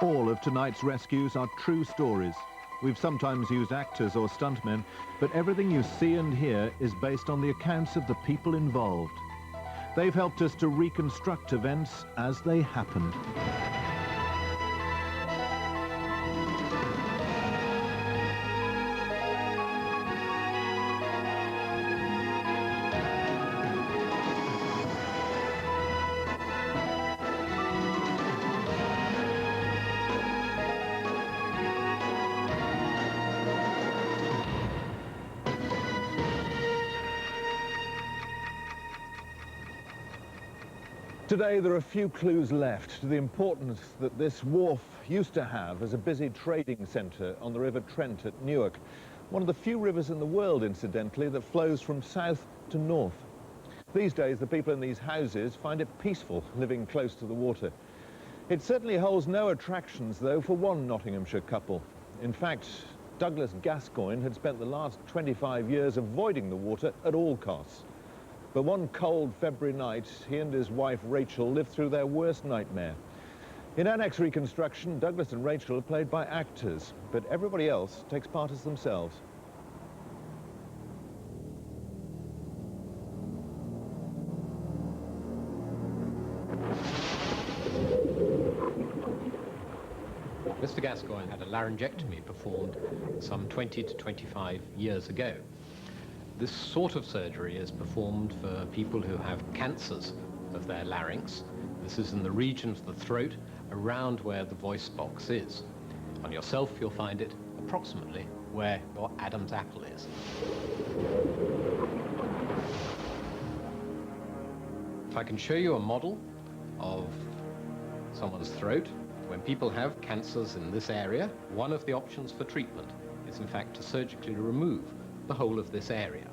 All of tonight's rescues are true stories. We've sometimes used actors or stuntmen, but everything you see and hear is based on the accounts of the people involved. They've helped us to reconstruct events as they happened. Today there are few clues left to the importance that this wharf used to have as a busy trading centre on the River Trent at Newark, one of the few rivers in the world, incidentally, that flows from south to north. These days the people in these houses find it peaceful living close to the water. It certainly holds no attractions, though, for one Nottinghamshire couple. In fact, Douglas Gascoigne had spent the last 25 years avoiding the water at all costs. But one cold February night, he and his wife Rachel lived through their worst nightmare. In Annex reconstruction, Douglas and Rachel are played by actors, but everybody else takes part as themselves. Mr. Gascoigne had a laryngectomy performed some 20 to 25 years ago. This sort of surgery is performed for people who have cancers of their larynx. This is in the region of the throat, around where the voice box is. On yourself, you'll find it approximately where your Adam's apple is. If I can show you a model of someone's throat, when people have cancers in this area, one of the options for treatment is in fact to surgically remove the whole of this area.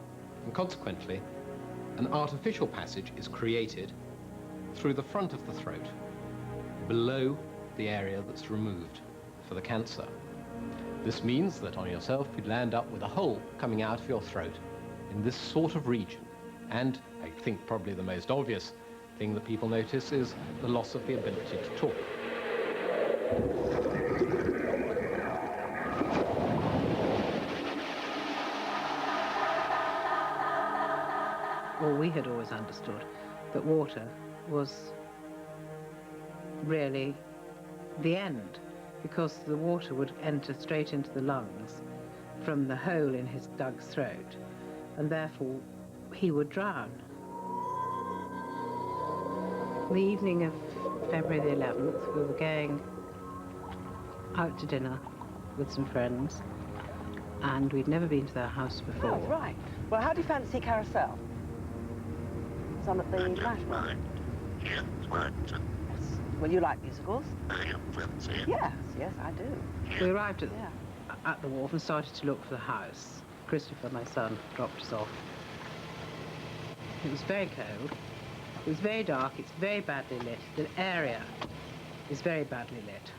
And consequently, an artificial passage is created through the front of the throat, below the area that's removed for the cancer. This means that on yourself you'd land up with a hole coming out of your throat in this sort of region. And I think probably the most obvious thing that people notice is the loss of the ability to talk. Well, we had always understood that water was really the end, because the water would enter straight into the lungs from the hole in his Doug's throat, and therefore he would drown. The evening of February the 11th, we were going out to dinner with some friends, and we'd never been to their house before. Oh, right. Well, how do you fancy Carousel? On at the National. Yes. Well, you like musicals? I am fancy. Yes, yes, I do. We arrived at the wharf and started to look for the house. Christopher, my son, dropped us off. It was very cold. It was very dark. It's very badly lit. The area is very badly lit.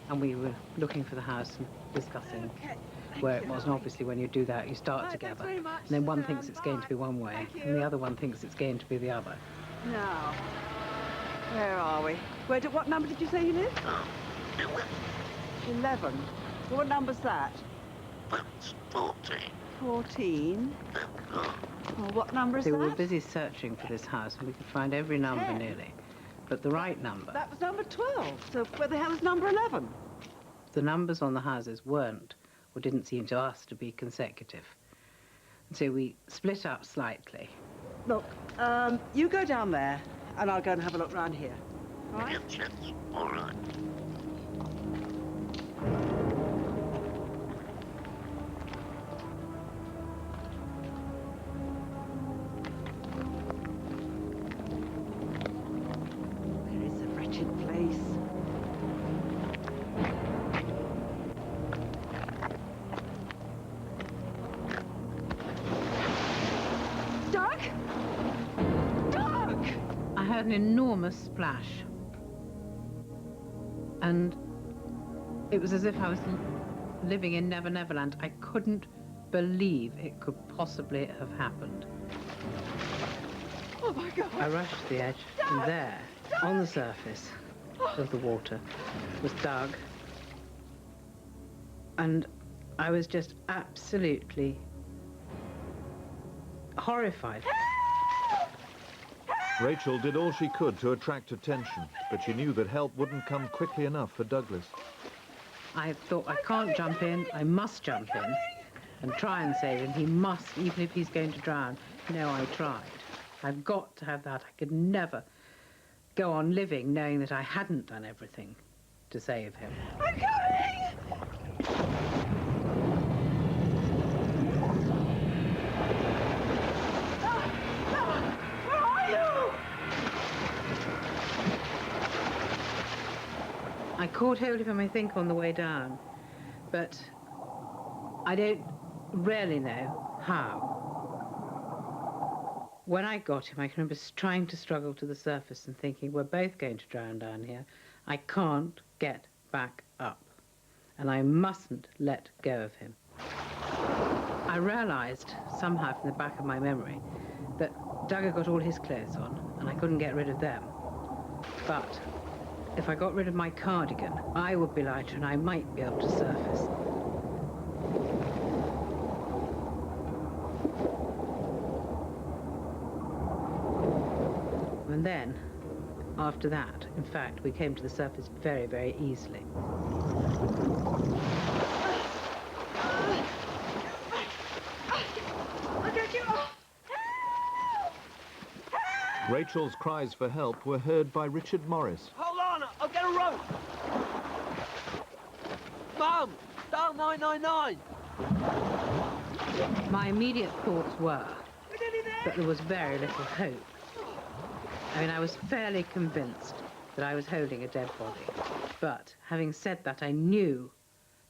And we were looking for the house and discussing where it was. And obviously when you do that, you start together. And then one thinks it's going to be one way, and the other one thinks it's going to be the other. Now, where are we? What number did you say you live? 11. Well, what number's that? That's 14. 14. Well, what number is So that? we were busy searching for this house, and we could find every number 10. nearly. But the right number. That was number 12. So where the hell is number 11? The numbers on the houses weren't, or didn't seem to us to be consecutive. And so we split up slightly. Look, you go down there, and I'll go and have a look round here. All right? Yes, all right. Where is the wretched place? Doug? Doug! I heard an enormous splash. And it was as if I was living in Never Neverland. I couldn't believe it could possibly have happened. Oh, my God. I rushed to the edge, and there, on the surface of the water, was Doug And I was just absolutely horrified. Rachel did all she could to attract attention, but she knew that help wouldn't come quickly enough for Douglas. I thought, I can't jump in, I must jump in and try and save him. He must, even if he's going to drown. No, I tried. I've got to have that. I could never go on living knowing that I hadn't done everything to save him. I'm coming! Where are you? I caught hold of him, I think, on the way down, but I don't really know how. When I got him, I can remember trying to struggle to the surface and thinking, we're both going to drown down here. I can't get back up, and I mustn't let go of him. I realised somehow from the back of my memory that Doug had got all his clothes on, and I couldn't get rid of them. But if I got rid of my cardigan, I would be lighter and I might be able to surface. And then, after that, in fact, we came to the surface very, very easily. Rachel's cries for help were heard by Richard Morris. Hold on, I'll get a rope. Mum, dial 999. My immediate thoughts were that there was very little hope. I mean, I was fairly convinced that I was holding a dead body. But having said that, I knew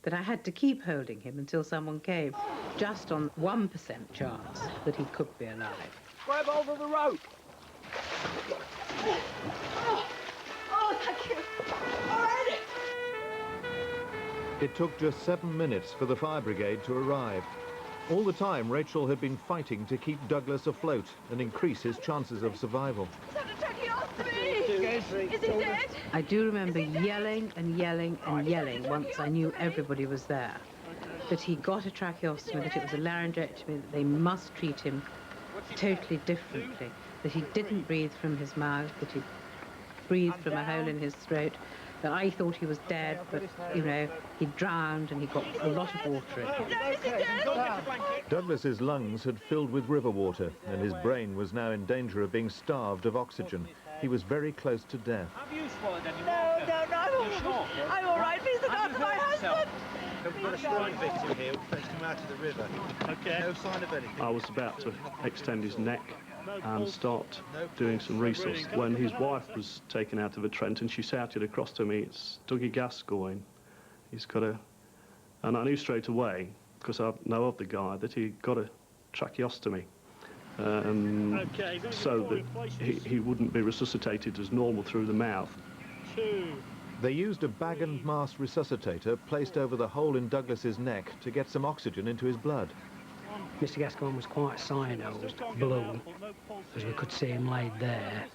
that I had to keep holding him until someone came, just on 1% chance that he could be alive. Grab hold of the rope. Oh, thank you. All right. It took just 7 minutes for the fire brigade to arrive. All the time, Rachel had been fighting to keep Douglas afloat and increase his chances of survival. Is that a tracheostomy? Is he dead? I do remember yelling and yelling and yelling once I knew everybody was there. That he got a tracheostomy, that it was a laryngectomy, that they must treat him totally differently. That he didn't breathe from his mouth, that he breathed from a hole in his throat, that I thought he was dead, but, you know, he drowned and he got a lot of water in him. Douglas's lungs had filled with river water, and his brain was now in danger of being starved of oxygen. He was very close to death. Have you swallowed any No, I'm all right. Please look after my husband. We've got a strong victim here. We fetched him out of the river. Okay. No sign of anything. I was about to extend his neck and start doing some resource when his wife was taken out of a Trent, and she shouted across to me, "It's Dougie Gascoigne. He's got a..." And I knew straight away, because I know of the guy, that he got a tracheostomy. So that he wouldn't be resuscitated as normal through the mouth. They used a bag and mast resuscitator placed over the hole in Douglas's neck to get some oxygen into his blood. Mr. Gascoigne was quite cyanosed, blue, as we could see him laid there.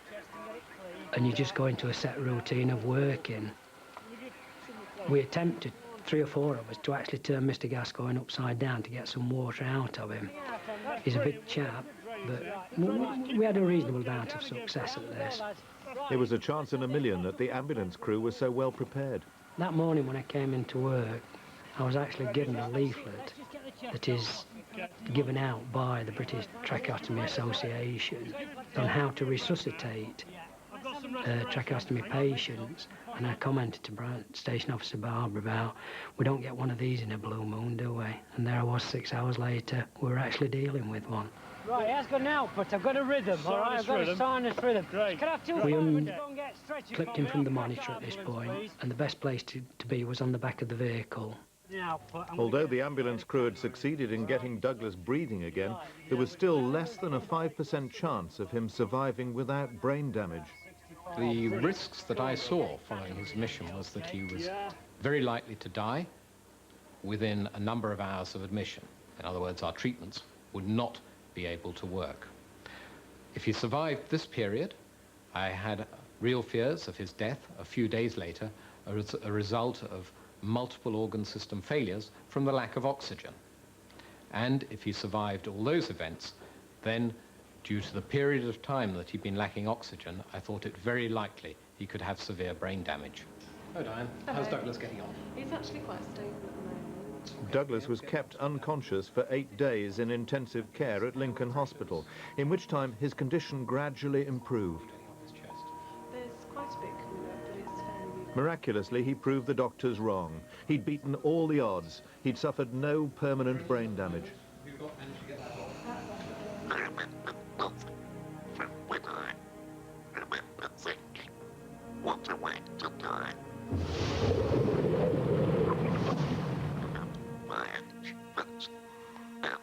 And you just go into a set routine of working. We attempted, 3 or 4 of us, to actually turn Mr. Gascoigne upside down to get some water out of him. He's a big chap, but we had a reasonable amount of success at this. It was a chance in a million that the ambulance crew was so well prepared. That morning when I came into work, I was actually given a leaflet that is given out by the British Tracheostomy Association on how to resuscitate tracheostomy patients, and I commented to Station Officer Barbara about, we don't get one of these in a blue moon, do we? And there I was 6 hours later, we were actually dealing with one. Right, that's got an output, I've got a rhythm, all right? I've got a sinus rhythm. Great. Can I have 2 We clipped him from the monitor at this point, and the best place to be was on the back of the vehicle. Although the ambulance crew had succeeded in getting Douglas breathing again, there was still less than a 5% chance of him surviving without brain damage. The risks that I saw following his mission was that he was very likely to die within a number of hours of admission. In other words, our treatments would not be able to work. If he survived this period, I had real fears of his death a few days later as a result of multiple organ system failures from the lack of oxygen. And if he survived all those events, then due to the period of time that he'd been lacking oxygen, I thought it very likely he could have severe brain damage. Oh, Diane. Hello. How's Douglas getting on? He's actually quite stable at the moment. Douglas was kept unconscious for 8 days in intensive care at Lincoln Hospital, in which time his condition gradually improved. There's quite a bit coming up, but it's fairly weak. Miraculously, he proved the doctors wrong. He'd beaten all the odds. He'd suffered no permanent brain damage. I remember nothing from when I remember thinking, what a way to die. My achievements, and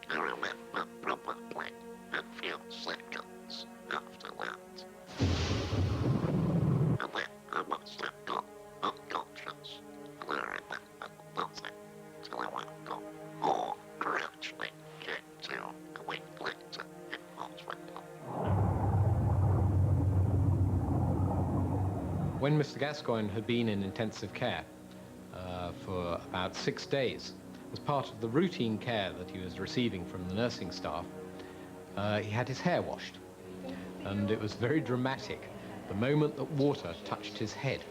I remember probably a few seconds after that. And then I must have gone unconscious, and I remember nothing till I woke up, or gradually came to a week later in hospital. When Mr. Gascoigne had been in intensive care for about 6 days, as part of the routine care that he was receiving from the nursing staff, he had his hair washed. And it was very dramatic. The moment that water touched his head,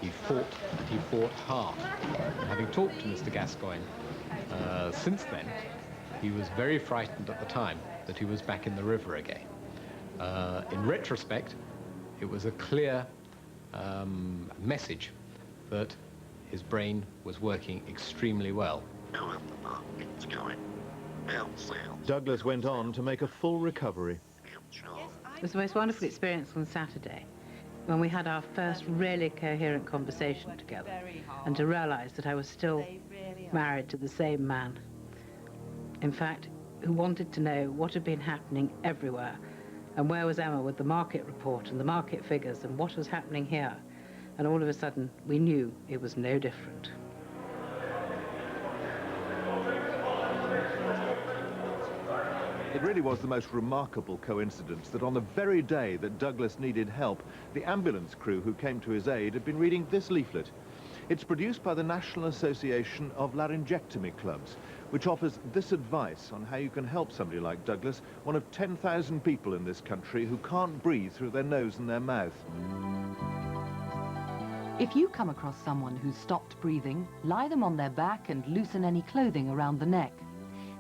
he fought hard. And having talked to Mr. Gascoigne since then, he was very frightened at the time that he was back in the river again. In retrospect, it was a clear message that his brain was working extremely well. Douglas went on to make a full recovery. It was the most wonderful experience on Saturday when we had our first really coherent conversation together, and to realise that I was still married to the same man. In fact, who wanted to know what had been happening everywhere, and where was Emma with the market report and the market figures, and what was happening here. And all of a sudden, we knew it was no different. It really was the most remarkable coincidence that on the very day that Douglas needed help, the ambulance crew who came to his aid had been reading this leaflet. It's produced by the National Association of Laryngectomy Clubs, which offers this advice on how you can help somebody like Douglas, one of 10,000 people in this country who can't breathe through their nose and their mouth. If you come across someone who's stopped breathing, lie them on their back and loosen any clothing around the neck.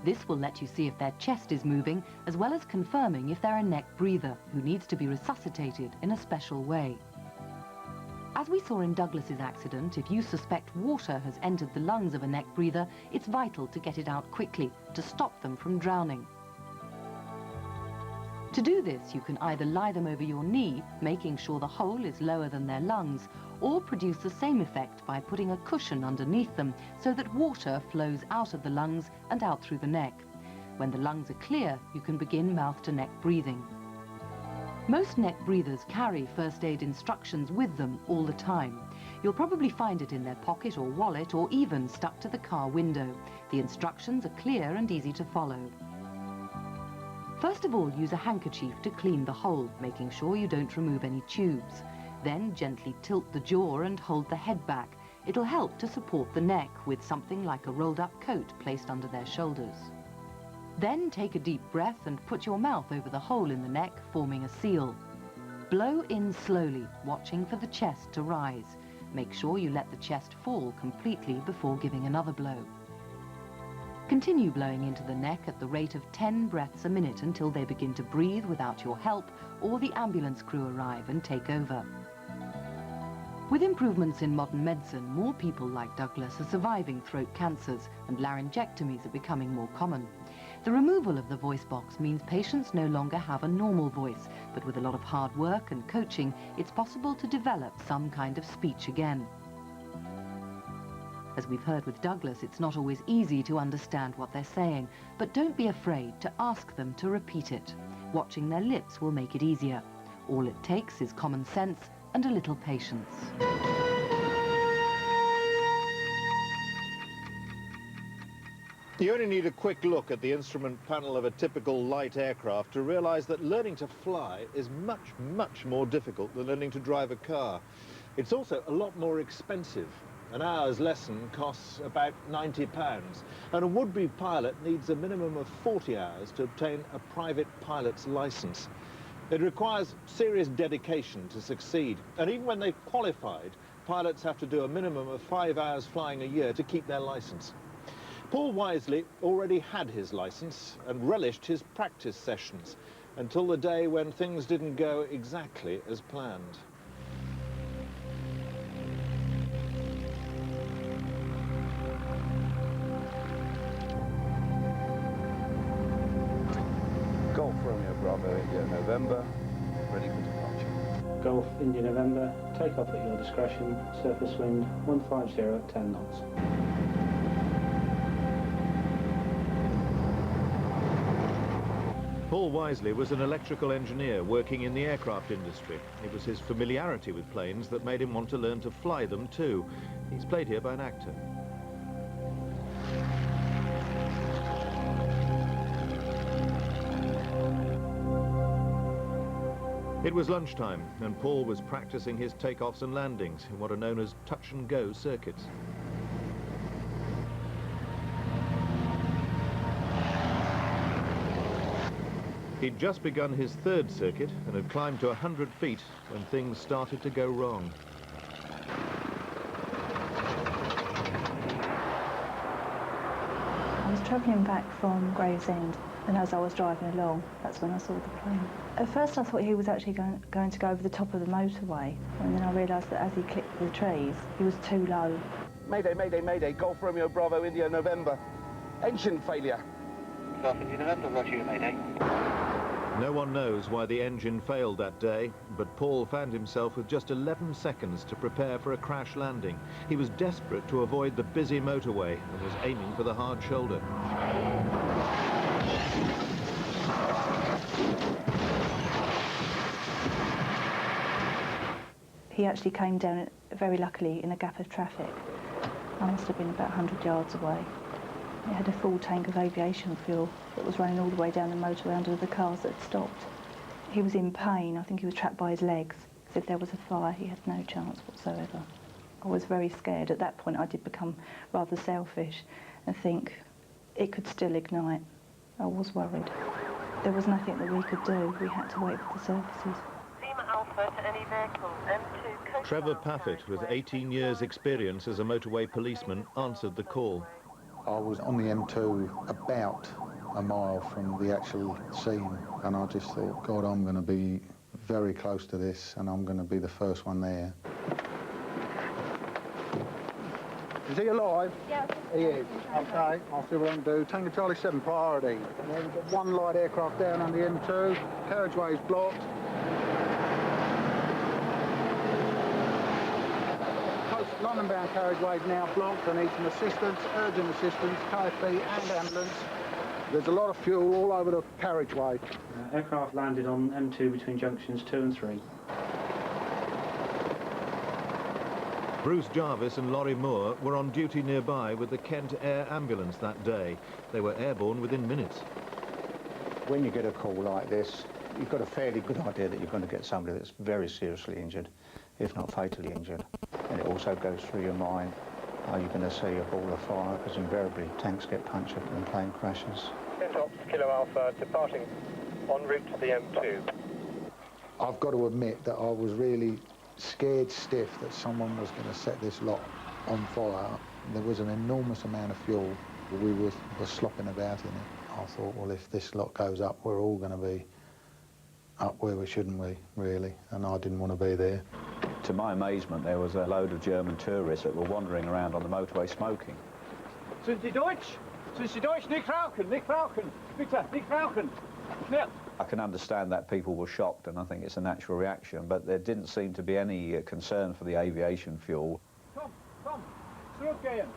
This will let you see if their chest is moving, as well as confirming if they're a neck breather who needs to be resuscitated in a special way. As we saw in Douglas's accident, if you suspect water has entered the lungs of a neck breather, it's vital to get it out quickly to stop them from drowning. To do this, you can either lie them over your knee, making sure the hole is lower than their lungs, or produce the same effect by putting a cushion underneath them so that water flows out of the lungs and out through the neck. When the lungs are clear, you can begin mouth-to-neck breathing. Most neck breathers carry first aid instructions with them all the time. You'll probably find it in their pocket or wallet, or even stuck to the car window. The instructions are clear and easy to follow. First of all, use a handkerchief to clean the hole, making sure you don't remove any tubes. Then gently tilt the jaw and hold the head back. It'll help to support the neck with something like a rolled-up coat placed under their shoulders. Then take a deep breath and put your mouth over the hole in the neck, forming a seal. Blow in slowly, watching for the chest to rise. Make sure you let the chest fall completely before giving another blow. Continue blowing into the neck at the rate of 10 breaths a minute until they begin to breathe without your help, or the ambulance crew arrive and take over. With improvements in modern medicine, more people like Douglas are surviving throat cancers, and laryngectomies are becoming more common. The removal of the voice box means patients no longer have a normal voice, but with a lot of hard work and coaching, it's possible to develop some kind of speech again. As we've heard with Douglas, it's not always easy to understand what they're saying, but don't be afraid to ask them to repeat it. Watching their lips will make it easier. All it takes is common sense and a little patience. You only need a quick look at the instrument panel of a typical light aircraft to realize that learning to fly is much, much more difficult than learning to drive a car. It's also a lot more expensive. An hour's lesson costs about £90, and a would-be pilot needs a minimum of 40 hours to obtain a private pilot's licence. It requires serious dedication to succeed, and even when they've qualified, pilots have to do a minimum of 5 hours flying a year to keep their licence. Paul Wisely already had his licence and relished his practice sessions until the day when things didn't go exactly as planned. Golf Romeo Bravo India November, ready for departure. Golf India November, take off at your discretion, surface wind 150 at 10 knots. Paul Wisely was an electrical engineer working in the aircraft industry. It was his familiarity with planes that made him want to learn to fly them too. He's played here by an actor. It was lunchtime, and Paul was practicing his takeoffs and landings in what are known as touch-and-go circuits. He'd just begun his third circuit and had climbed to 100 feet when things started to go wrong. I was travelling back from Gravesend, and as I was driving along, that's when I saw the plane. At first I thought he was actually going to go over the top of the motorway, and then I realised that as he clipped the trees, he was too low. Mayday, mayday, mayday, Golf Romeo Bravo India November. Engine failure. Golf India November, roger, mayday. No one knows why the engine failed that day, but Paul found himself with just 11 seconds to prepare for a crash landing. He was desperate to avoid the busy motorway and was aiming for the hard shoulder. He actually came down, very luckily, in a gap of traffic. I must have been about 100 yards away. It had a full tank of aviation fuel that was running all the way down the motorway under the cars that had stopped. He was in pain. I think he was trapped by his legs, because if there was a fire, he had no chance whatsoever. I was very scared. At that point, I did become rather selfish and think it could still ignite. I was worried. There was nothing that we could do. We had to wait for the services. Alpha to any vehicle, M2 Trevor Paffett, with 18 years' experience as a motorway policeman, answered the call. I was on the M2 about a mile from the actual scene, and I just thought, God, I'm going to be very close to this, and I'm going to be the first one there. Is he alive? Yeah. He is. Okay, I'll see what I can do. Tango Charlie 7 priority. We've got one light aircraft down on the M2. Carriageway's blocked. London-bound carriageway is now blocked. I need some assistance, urgent assistance, KFB and ambulance. There's a lot of fuel all over the carriageway. Aircraft landed on M2 between junctions 2 and 3. Bruce Jarvis and Laurie Moore were on duty nearby with the Kent Air Ambulance that day. They were airborne within minutes. When you get a call like this, you've got a fairly good idea that you're going to get somebody that's very seriously injured, if not fatally injured. And it also goes through your mind, are you going to see a ball of fire? Because invariably tanks get punctured and plane crashes. 10 Ops, Kilo Alpha, departing en route to the M2. I've got to admit that I was really scared stiff that someone was going to set this lot on fire. There was an enormous amount of fuel. We were slopping about in it. I thought, well, if this lot goes up, we're all going to be up where we shouldn't we, really, and I didn't want to be there. To my amazement, there was a load of German tourists that were wandering around on the motorway smoking. Sind Sie Deutsch? Sind Sie Deutsch? Nicht rauchen, nicht rauchen. Bitte, nicht rauchen. Schnell. I can understand that people were shocked, and I think it's a natural reaction, but there didn't seem to be any concern for the aviation fuel. Komm, komm, zurückgehen.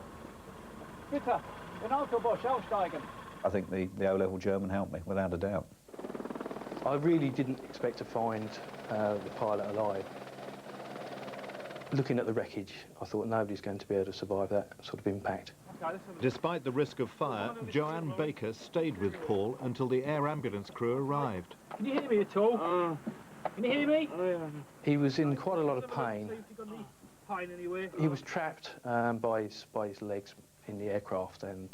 Bitte, in Autobus aussteigen. I think the O-level German helped me, without a doubt. I really didn't expect to find the pilot alive. Looking at the wreckage, I thought nobody's going to be able to survive that sort of impact. Despite the risk of fire, Joanne Baker stayed with Paul until the air ambulance crew arrived. Can you hear me at all? Can you hear me? He was in quite a lot of pain, plane anywhere? He was trapped by his legs in the aircraft, and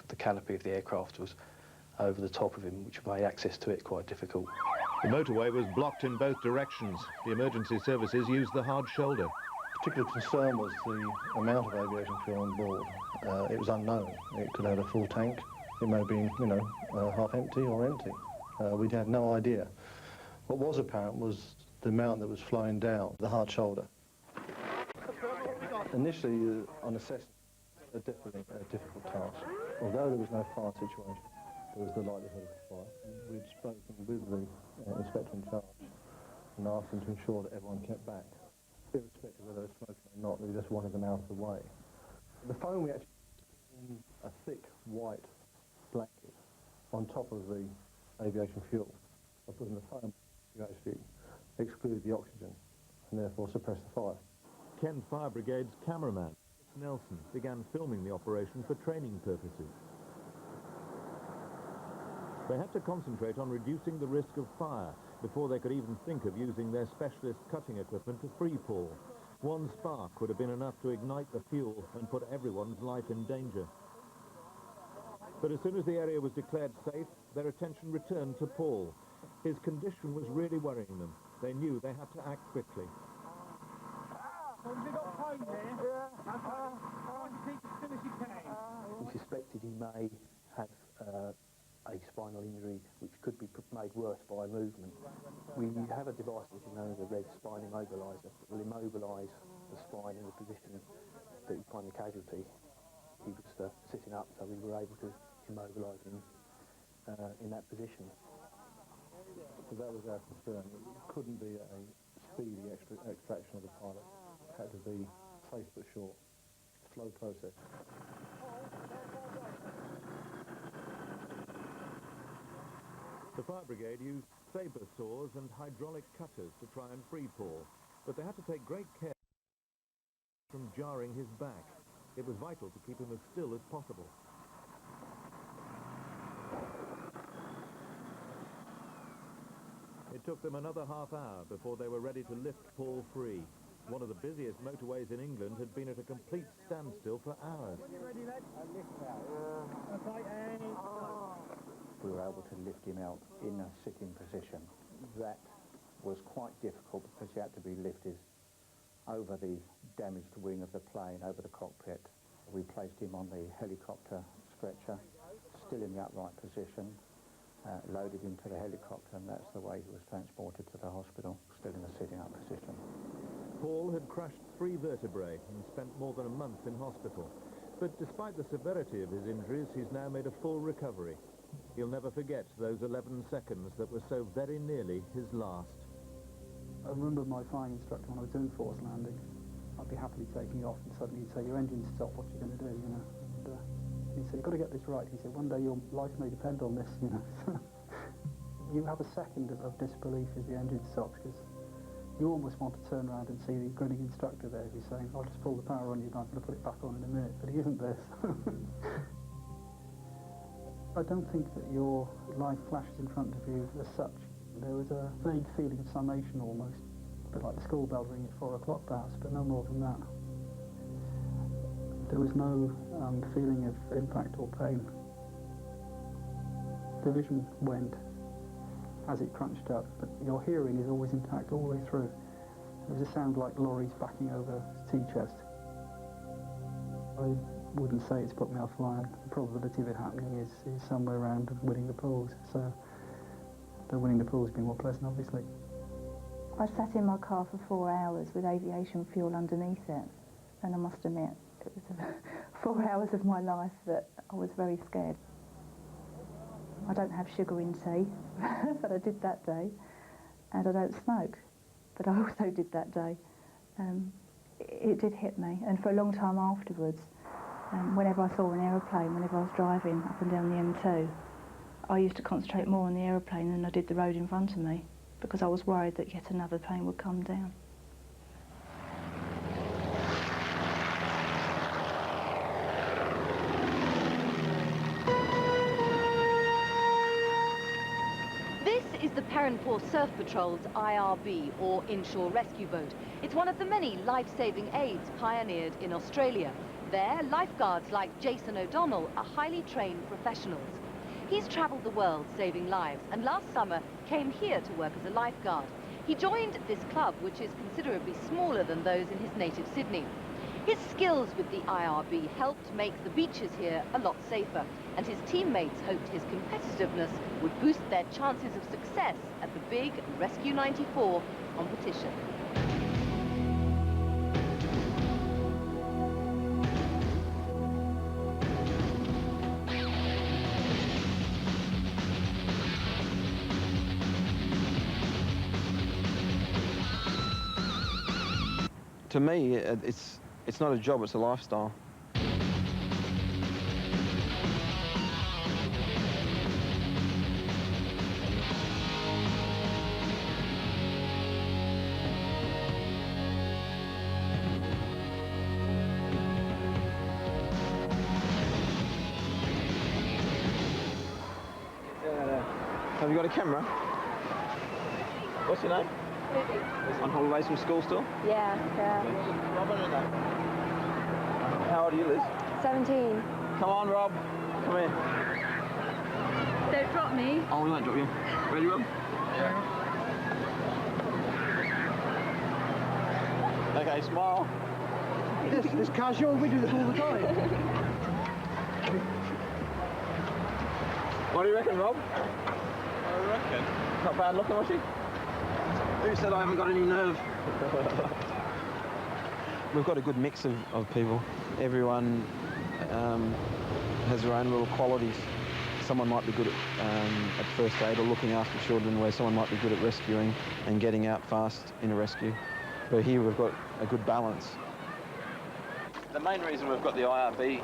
the canopy of the aircraft was over the top of him, which made access to it quite difficult. The motorway was blocked in both directions. The emergency services used the hard shoulder. Particular concern was the amount of aviation fuel on board. It was unknown. It could have a full tank. It may have been, you know, half empty or empty. We had no idea. What was apparent was the amount that was flowing down the hard shoulder. Initially, on assessment, a difficult task. Although there was no fire situation, there was the likelihood of a fire. We'd spoken with the inspector in charge and asked him to ensure that everyone kept back, irrespective of whether they were smoking or not. We just wanted them out of the way. The foam, we actually put a thick white blanket on top of the aviation fuel. By putting the foam, you actually exclude the oxygen and therefore suppress the fire. Kent Fire Brigade's cameraman, Nelson, began filming the operation for training purposes. They had to concentrate on reducing the risk of fire before they could even think of using their specialist cutting equipment to free fall. One spark would have been enough to ignite the fuel and put everyone's life in danger. But as soon as the area was declared safe, their attention returned to Paul. His condition was really worrying them. They knew they had to act quickly. Have you got phone there? Yeah. Try and keep as still as you can. We suspected he may have a spinal injury which could be made worse by movement. We have a device which is known as a red spine immobiliser. It will immobilise the spine in the position that you find the casualty. He was sitting up, so we were able to immobilise him in that position. So that was our concern. It couldn't be a speedy extraction of the pilot. It had to be safe but short, slow process. The fire brigade used sabre saws and hydraulic cutters to try and free Paul, but they had to take great care from jarring his back. It was vital to keep him as still as possible. It took them another half hour before they were ready to lift Paul free. One of the busiest motorways in England had been at a complete standstill for hours. We were able to lift him out in a sitting position. That was quite difficult because he had to be lifted over the damaged wing of the plane, over the cockpit. We placed him on the helicopter stretcher, still in the upright position, loaded him to the helicopter, and that's the way he was transported to the hospital, still in a sitting up position. Paul had crushed 3 vertebrae and spent more than a month in hospital. But despite the severity of his injuries, he's now made a full recovery. He'll never forget those 11 seconds that were so very nearly his last. I remember my flying instructor when I was doing forced landing. I'd be happily taking off and suddenly he'd say, your engine's stopped, what are you going to do, you know? And he said, you've got to get this right. He said, one day your life may depend on this, you know. You have a second of disbelief as the engine stops, because you almost want to turn around and see the grinning instructor there who's saying, I'll just pull the power on you and I'm going to put it back on in a minute, but he isn't this. I don't think that your life flashes in front of you as such. There was a vague feeling of summation almost, a bit like the school bell ringing at 4 o'clock perhaps, but no more than that. There was no feeling of impact or pain. The vision went as it crunched up, but your hearing is always intact all the way through. There was a sound like lorries backing over tea chest. I wouldn't say it's put me off flying. The probability of it happening is somewhere around winning the pools, so the winning the pools being more pleasant, obviously. I sat in my car for 4 hours with aviation fuel underneath it, and I must admit, it was 4 hours of my life that I was very scared. I don't have sugar in tea, but I did that day, and I don't smoke, but I also did that day. It did hit me, and for a long time afterwards, whenever I saw an aeroplane, whenever I was driving up and down the M2, I used to concentrate more on the aeroplane than I did the road in front of me, because I was worried that yet another plane would come down. This is the Peranpor Peranpor Surf Patrol's IRB, or inshore rescue boat. It's one of the many life-saving aids pioneered in Australia. There, lifeguards like Jason O'Donnell are highly trained professionals. He's travelled the world saving lives, and last summer came here to work as a lifeguard. He joined this club, which is considerably smaller than those in his native Sydney. His skills with the IRB helped make the beaches here a lot safer, and his teammates hoped his competitiveness would boost their chances of success at the big Rescue 94 competition. To me, it's not a job, it's a lifestyle. Have you got a camera? What's your name? On holidays from school still? Yeah. Robin and that. How old are you, Liz? 17. Come on, Rob. Come here. Don't drop me. Oh, we won't drop you. Ready, Rob? Yeah. Okay, smile. This casual, we do this all the time. What do you reckon, Rob? I reckon. Not bad looking, was she? Who said I haven't got any nerve? We've got a good mix of people. Everyone has their own little qualities. Someone might be good at first aid or looking after children, where someone might be good at rescuing and getting out fast in a rescue. But here we've got a good balance. The main reason we've got the IRB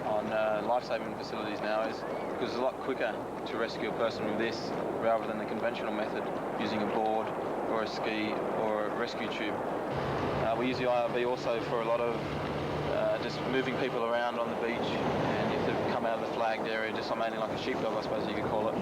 on life-saving facilities now is because it's a lot quicker to rescue a person with this rather than the conventional method using a board or a ski or a rescue tube. We use the IRB also for a lot of just moving people around on the beach, and you have to come out of the flagged area, just mainly like a sheepdog, I suppose you could call it.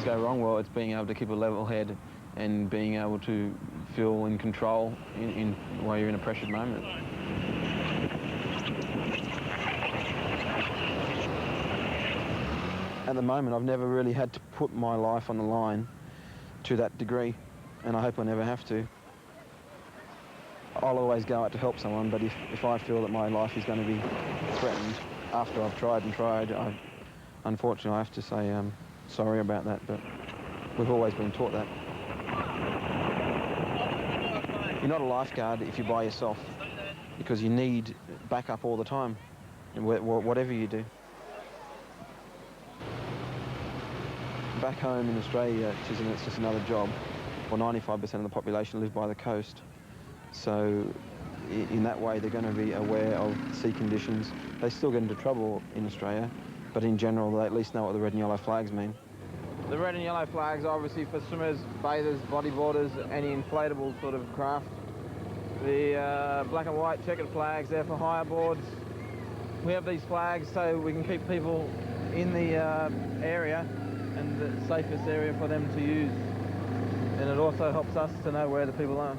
Go wrong, well, it's being able to keep a level head and being able to feel in control while you're in a pressured moment. At the moment, I've never really had to put my life on the line to that degree, and I hope I never have to. I'll always go out to help someone, but if I feel that my life is going to be threatened after I've tried and tried, unfortunately I have to say sorry about that, but we've always been taught that. You're not a lifeguard if you're by yourself, because you need backup all the time, whatever you do. Back home in Australia, it's just another job. Well, 95% of the population live by the coast, so in that way they're going to be aware of sea conditions. They still get into trouble in Australia, but in general, they at least know what the red and yellow flags mean. The red and yellow flags are obviously for swimmers, bathers, bodyboarders, any inflatable sort of craft. The black and white checkered flags, they're for hire boards. We have these flags so we can keep people in the area and the safest area for them to use. And it also helps us to know where the people are.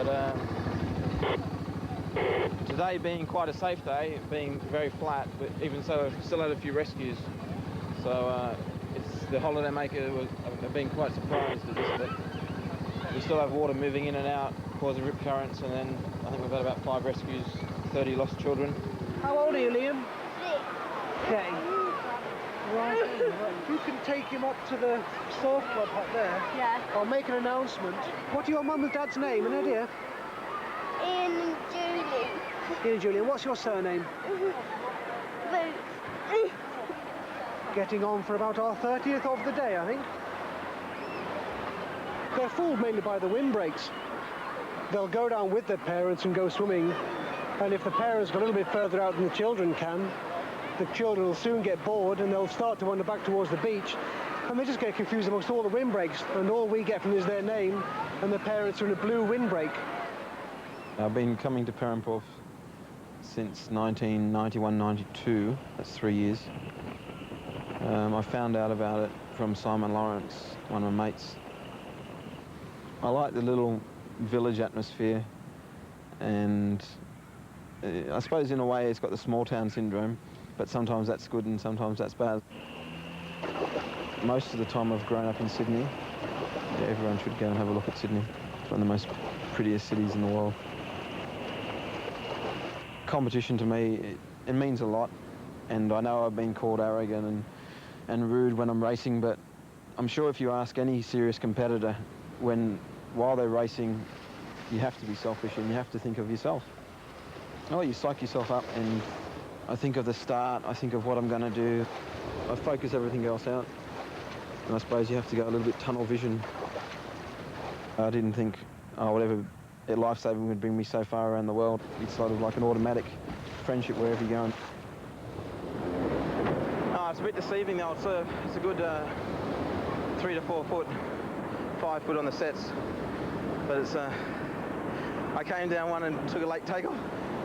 But, today being quite a safe day, being very flat, but even so, I've still had a few rescues. So it's the holidaymaker have been quite surprised at this bit. We still have water moving in and out, causing rip currents, and then I think we've had about 5 rescues, 30 lost children. How old are you, Liam? 6. Okay. Right. You can take him up to the surf club up there. Yeah. I'll make an announcement. What's your mum and dad's name, an idea? Ian and Julie. Ian and Julie. What's your surname? Boots. Getting on for about our 30th of the day, I think. they're fooled mainly by the windbreaks. They'll go down with their parents and go swimming, and if the parents go a little bit further out than the children can, the children will soon get bored and they'll start to wander back towards the beach, and they just get confused amongst all the windbreaks, and all we get from is their name, and the parents are in a blue windbreak. I've been coming to Perranporth since 1991-92, that's 3 years. I found out about it from Simon Lawrence, one of my mates. I like the little village atmosphere, and I suppose in a way it's got the small town syndrome, but sometimes that's good and sometimes that's bad. Most of the time I've grown up in Sydney. Yeah, everyone should go and have a look at Sydney. It's one of the most prettiest cities in the world. Competition to me, it means a lot, and I know I've been called arrogant and rude when I'm racing, but I'm sure if you ask any serious competitor, while they're racing, you have to be selfish and you have to think of yourself. Oh, you psych yourself up, and I think of the start, I think of what I'm going to do, I focus everything else out, and I suppose you have to go a little bit tunnel vision. I didn't think, oh, whatever life-saving would bring me so far around the world. It's sort of like an automatic friendship wherever you're going. It's a bit deceiving though. It's a good 3 to 4 foot, 5 foot on the sets, but it's I came down one and took a late takeoff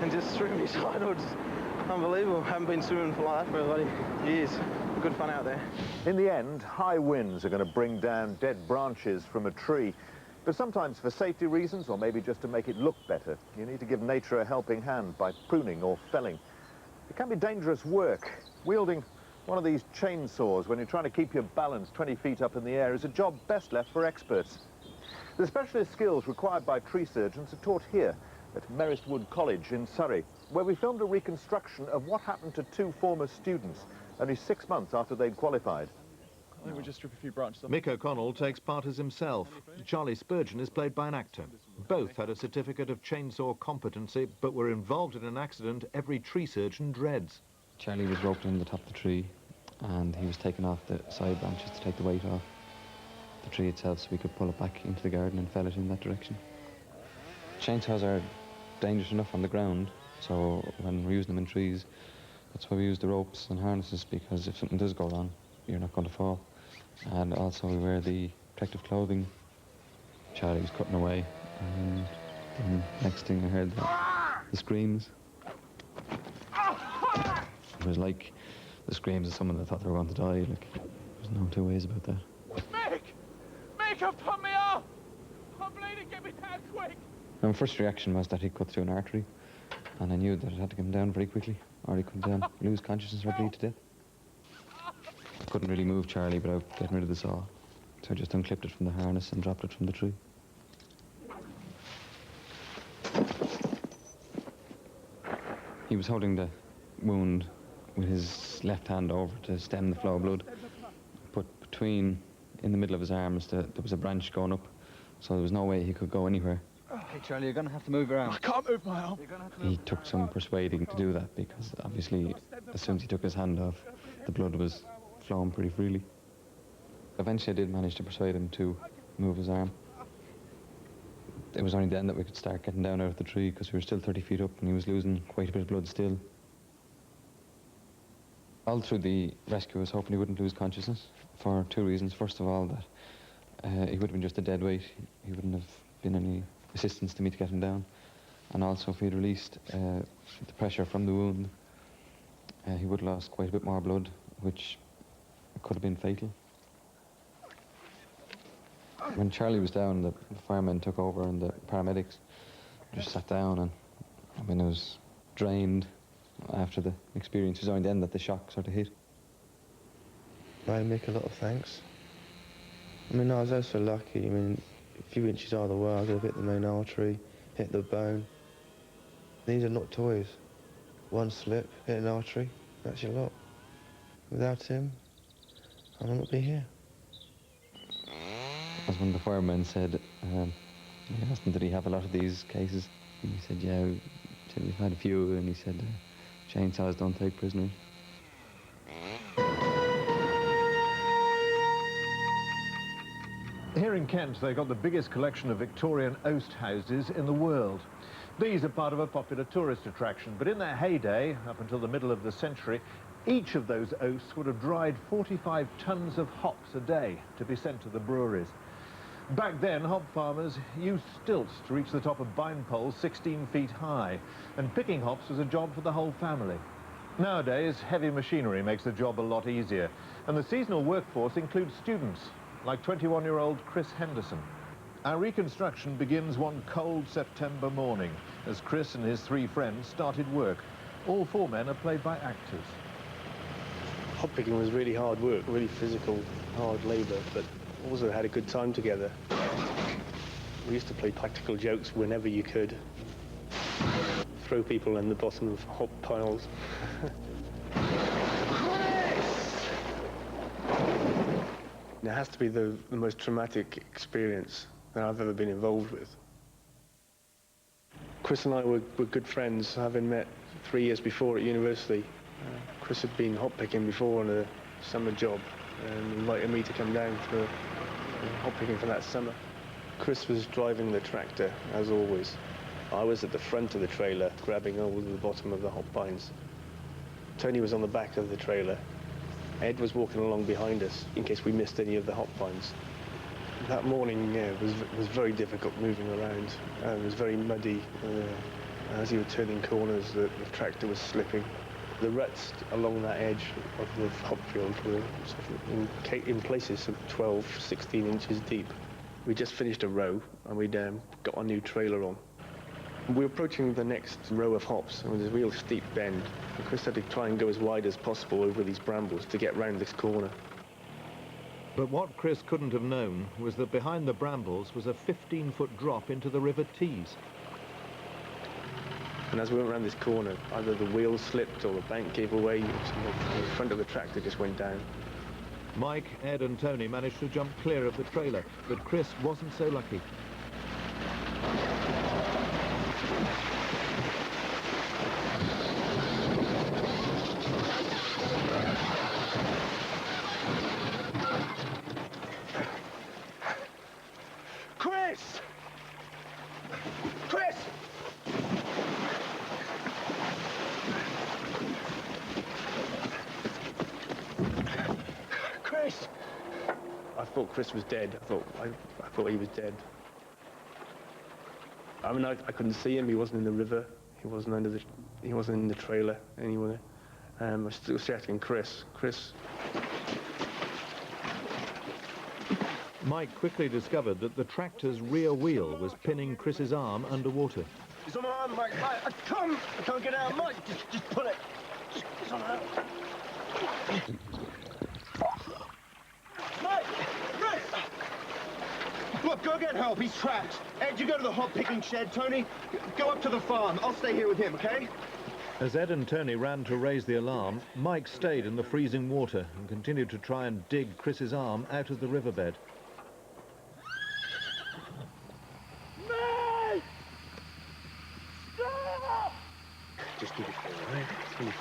and just threw me sideways. Unbelievable. Haven't been swimming for like that for bloody years. Good fun out there. In the end, high winds are going to bring down dead branches from a tree. But sometimes for safety reasons, or maybe just to make it look better, you need to give nature a helping hand by pruning or felling. It can be dangerous work. Wielding one of these chainsaws when you're trying to keep your balance 20 feet up in the air is a job best left for experts. The specialist skills required by tree surgeons are taught here at Merristwood College in Surrey, where we filmed a reconstruction of what happened to 2 former students only 6 months after they'd qualified. I think we just strip a few branches off. Mick O'Connell takes part as himself. Charlie Spurgeon is played by an actor. Both had a certificate of chainsaw competency, but were involved in an accident every tree surgeon dreads. Charlie was roped in the top of the tree, and he was taken off the side branches to take the weight off the tree itself so we could pull it back into the garden and fell it in that direction. Chainsaws are dangerous enough on the ground, so when we're using them in trees, that's why we use the ropes and harnesses, because if something does go wrong, you're not going to fall. And also we wear the protective clothing. Charlie was cutting away, and then next thing I heard the screams. It was like the screams of someone that thought they were going to die. Like, there's no two ways about that. Mick! Mick, have put me off! I'm bleeding, get me down quick! My first reaction was that he cut through an artery, and I knew that it had to come down very quickly, or he could lose consciousness or bleed to death. I couldn't really move Charlie without getting rid of the saw, so I just unclipped it from the harness and dropped it from the tree. He was holding the wound with his left hand over to stem the flow of blood, but in the middle of his arms, there was a branch going up, so there was no way he could go anywhere. Hey, Charlie, you're going to have to move around. I can't move my arm. He took some persuading to do that, because obviously, as soon as he took his hand off, the blood was flowing pretty freely. Eventually, I did manage to persuade him to move his arm. It was only then that we could start getting down out of the tree, because we were still 30 feet up and he was losing quite a bit of blood still. All through the rescue, I was hoping he wouldn't lose consciousness for 2 reasons. First of all, that he would have been just a dead weight. He wouldn't have been any assistance to me to get him down. And also, if he had released the pressure from the wound, he would have lost quite a bit more blood, which could have been fatal. When Charlie was down, the firemen took over and the paramedics just sat down, and I mean, I was drained after the experience. It was only then that the shock sort of hit. I make a lot of thanks. I mean, I was also lucky. I mean, a few inches out of the way, I could have hit the main artery, hit the bone. These are not toys. One slip, hit an artery, that's your lot. Without him, I would not be here. As one of the firemen said, I asked him, did he have a lot of these cases? And he said, yeah, we've had a few, and he said, chainsaws don't take prisoners. Here in Kent, they've got the biggest collection of Victorian oast houses in the world. These are part of a popular tourist attraction, but in their heyday, up until the middle of the century, each of those oasts would have dried 45 tons of hops a day to be sent to the breweries. Back then, hop farmers used stilts to reach the top of vine poles 16 feet high, and picking hops was a job for the whole family. Nowadays, heavy machinery makes the job a lot easier, and the seasonal workforce includes students, like 21-year-old Chris Henderson. Our reconstruction begins one cold September morning, as Chris and his 3 friends started work. All 4 men are played by actors. Hop picking was really hard work, really physical, hard labour, but also had a good time together. We used to play practical jokes whenever you could. Throw people in the bottom of hop piles. It has to be the most traumatic experience that I've ever been involved with. Chris and I were good friends, having met 3 years before at university. Chris had been hop picking before on a summer job and invited me to come down for hop picking for that summer. Chris was driving the tractor, as always. I was at the front of the trailer, grabbing all the bottom of the hop vines. Tony was on the back of the trailer. Ed was walking along behind us in case we missed any of the hop vines. That morning, was very difficult moving around. It was very muddy. As you were turning corners, the tractor was slipping. The ruts along that edge of the hop field were in places of 12, 16 inches deep. We just finished a row and we'd got our new trailer on. We were approaching the next row of hops and there's a real steep bend. And Chris had to try and go as wide as possible over these brambles to get round this corner. But what Chris couldn't have known was that behind the brambles was a 15-foot drop into the River Tees. And as we went around this corner, either the wheels slipped or the bank gave away, the front of the tractor just went down. Mike, Ed and Tony managed to jump clear of the trailer, but Chris wasn't so lucky. Chris! Chris! Chris! I thought Chris was dead. I thought he was dead. I mean, I couldn't see him. He wasn't in the river. He wasn't in the trailer anywhere. I was still shouting, Chris, Chris. Mike quickly discovered that the tractor's rear wheel was pinning Chris's arm underwater. It's on my arm, Mike. I can't get out, Mike. Just pull it. It's on out. Mike! Chris! Look, go get help. He's trapped. Ed, you go to the hop picking shed. Tony, go up to the farm. I'll stay here with him, okay? As Ed and Tony ran to raise the alarm, Mike stayed in the freezing water and continued to try and dig Chris's arm out of the riverbed. Just keep it going, right? Keep it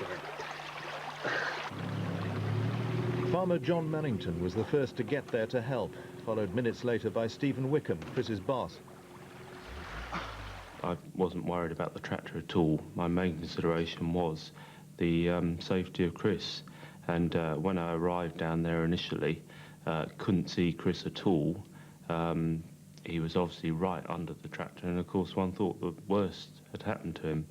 going. Farmer John Mannington was the first to get there to help, followed minutes later by Stephen Wickham, Chris's boss. I wasn't worried about the tractor at all. My main consideration was the safety of Chris. And when I arrived down there initially, couldn't see Chris at all. He was obviously right under the tractor, and of course one thought the worst had happened to him.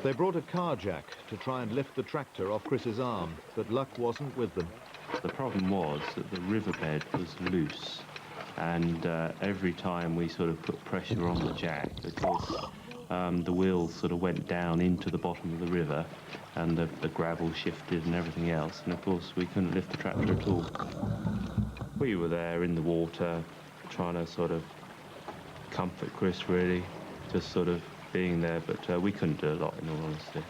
They brought a car jack to try and lift the tractor off Chris's arm, but luck wasn't with them. The problem was that the riverbed was loose, and every time we sort of put pressure on the jack, of course, the wheels sort of went down into the bottom of the river, and the gravel shifted and everything else, and of course we couldn't lift the tractor at all. We were there in the water, trying to sort of comfort Chris, really, just sort of being there, but we couldn't do a lot, in all honesty.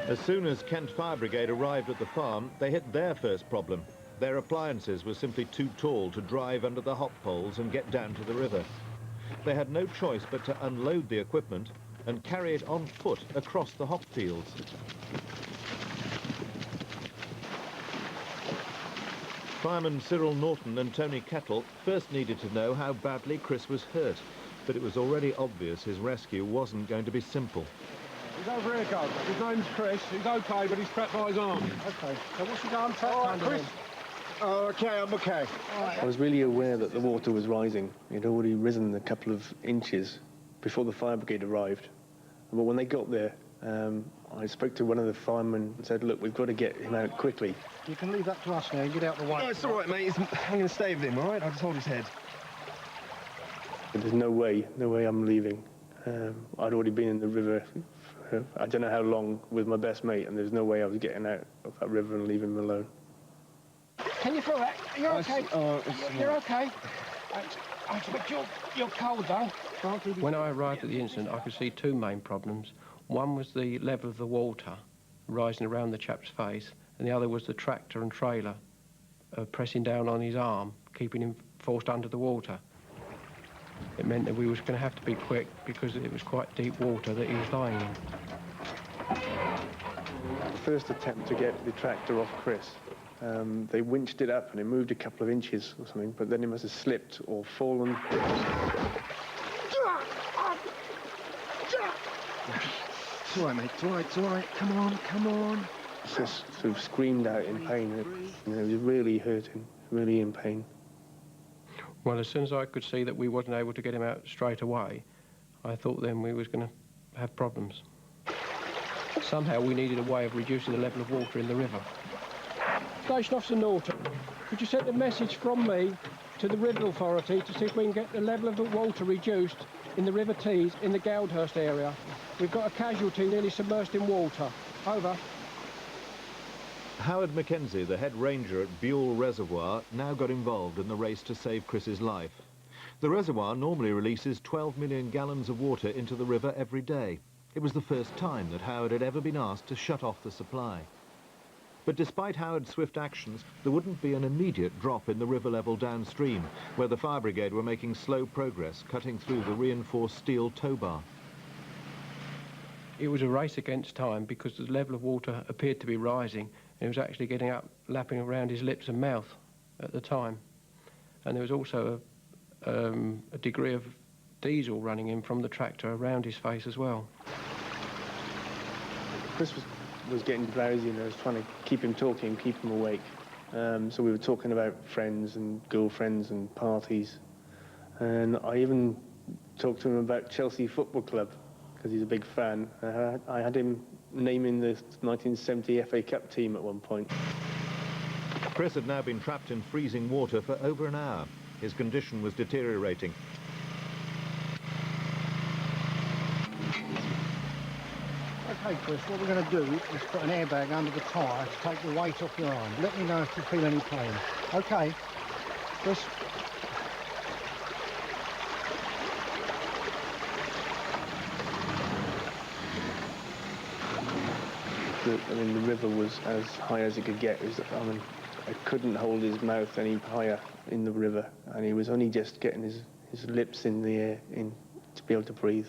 As soon as Kent Fire Brigade arrived at the farm, they hit their first problem. Their appliances were simply too tall to drive under the hop poles and get down to the river. They had no choice but to unload the equipment and carry it on foot across the hop fields. Firemen Cyril Norton and Tony Kettle first needed to know how badly Chris was hurt, but it was already obvious his rescue wasn't going to be simple. He's over here, Gov. His name's Chris. He's OK, but he's trapped by his arm. OK. So what's your arm trapped under Chris? Oh, OK, I'm OK. I was really aware that the water was rising. It had already risen a couple of inches before the fire brigade arrived. But when they got there, I spoke to one of the firemen and said, look, we've got to get him out quickly. You can leave that to us now and get out the way. No, it's all right, mate. I'm going to stay with him, all right? I'll just hold his head. But there's no way I'm leaving. I'd already been in the river for, I don't know how long, with my best mate, and there's no way I was getting out of that river and leaving him alone. Can you feel that? You're OK. You're OK. I expect you're cold, though. When I arrived at the incident, I could see two main problems. One was the level of the water rising around the chap's face, and the other was the tractor and trailer pressing down on his arm, keeping him forced under the water. It meant that we was going to have to be quick because it was quite deep water that he was lying in. The first attempt to get the tractor off Chris, they winched it up and it moved a couple of inches or something, but then it must have slipped or fallen. It's all right, mate. It's all right. It's all right. Come on, come on. Just sort of screamed out in pain. It was really hurting, really in pain. Well, as soon as I could see that we wasn't able to get him out straight away, I thought then we was going to have problems. Somehow we needed a way of reducing the level of water in the river. Station Officer Norton, could you send a message from me to the River Authority to see if we can get the level of the water reduced in the River Tees in the Goudhurst area? We've got a casualty nearly submerged in water. Over. Howard Mackenzie, the head ranger at Buell Reservoir, now got involved in the race to save Chris's life. The reservoir normally releases 12 million gallons of water into the river every day. It was the first time that Howard had ever been asked to shut off the supply. But despite Howard's swift actions, there wouldn't be an immediate drop in the river level downstream, where the fire brigade were making slow progress, cutting through the reinforced steel tow bar. It was a race against time because the level of water appeared to be rising, and it was actually getting up, lapping around his lips and mouth at the time. And there was also a degree of diesel running in from the tractor around his face as well. Chris was getting drowsy and I was trying to keep him talking, keep him awake. So we were talking about friends and girlfriends and parties. And I even talked to him about Chelsea Football Club, because he's a big fan. I had him naming the 1970 FA Cup team at one point. Chris had now been trapped in freezing water for over an hour. His condition was deteriorating. OK, Chris, what we're going to do is put an airbag under the tyre to take the weight off your arm. Let me know if you feel any pain. OK, Chris? I mean, the river was as high as it could get. I mean, I couldn't hold his mouth any higher in the river, and he was only just getting his lips in the air to be able to breathe.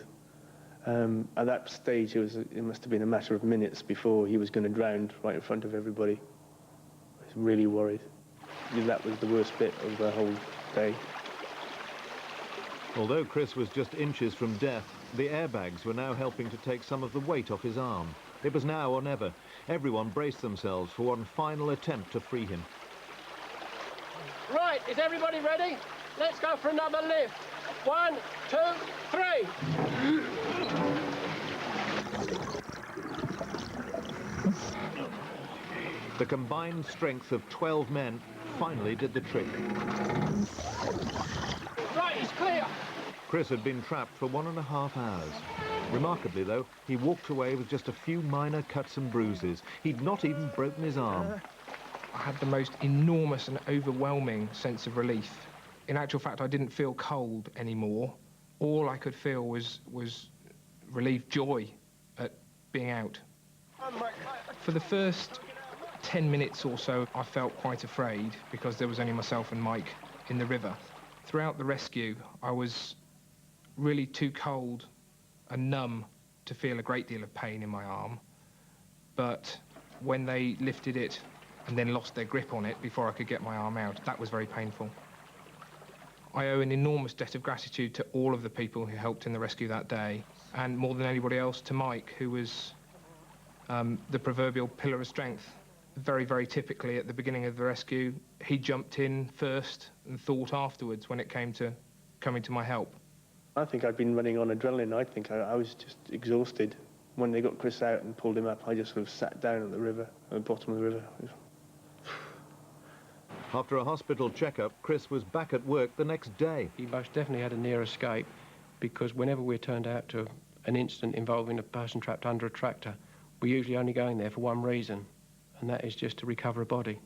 At that stage, it must have been a matter of minutes before he was going to drown right in front of everybody. I was really worried. That was the worst bit of the whole day. Although Chris was just inches from death, the airbags were now helping to take some of the weight off his arm. It was now or never. Everyone braced themselves for one final attempt to free him. Right, is everybody ready? Let's go for another lift. 1, 2, 3. The combined strength of 12 men finally did the trick. Right, it's clear. Chris had been trapped for 1.5 hours. Remarkably, though, he walked away with just a few minor cuts and bruises. He'd not even broken his arm. I had the most enormous and overwhelming sense of relief. In actual fact, I didn't feel cold anymore. All I could feel was relief, joy at being out. For the first 10 minutes or so, I felt quite afraid because there was only myself and Mike in the river. Throughout the rescue, I was really too cold and numb to feel a great deal of pain in my arm, but when they lifted it and then lost their grip on it before I could get my arm out, that was very painful. I owe an enormous debt of gratitude to all of the people who helped in the rescue that day, and more than anybody else to Mike, who was the proverbial pillar of strength. Very, very typically at the beginning of the rescue, he jumped in first and thought afterwards when it came to coming to my help. I think I'd been running on adrenaline. I think I was just exhausted. When they got Chris out and pulled him up, I just sort of sat down at the river, at the bottom of the river. After a hospital checkup, Chris was back at work the next day. He most definitely had a near escape, because whenever we're turned out to an incident involving a person trapped under a tractor, we're usually only going there for one reason, and that is just to recover a body.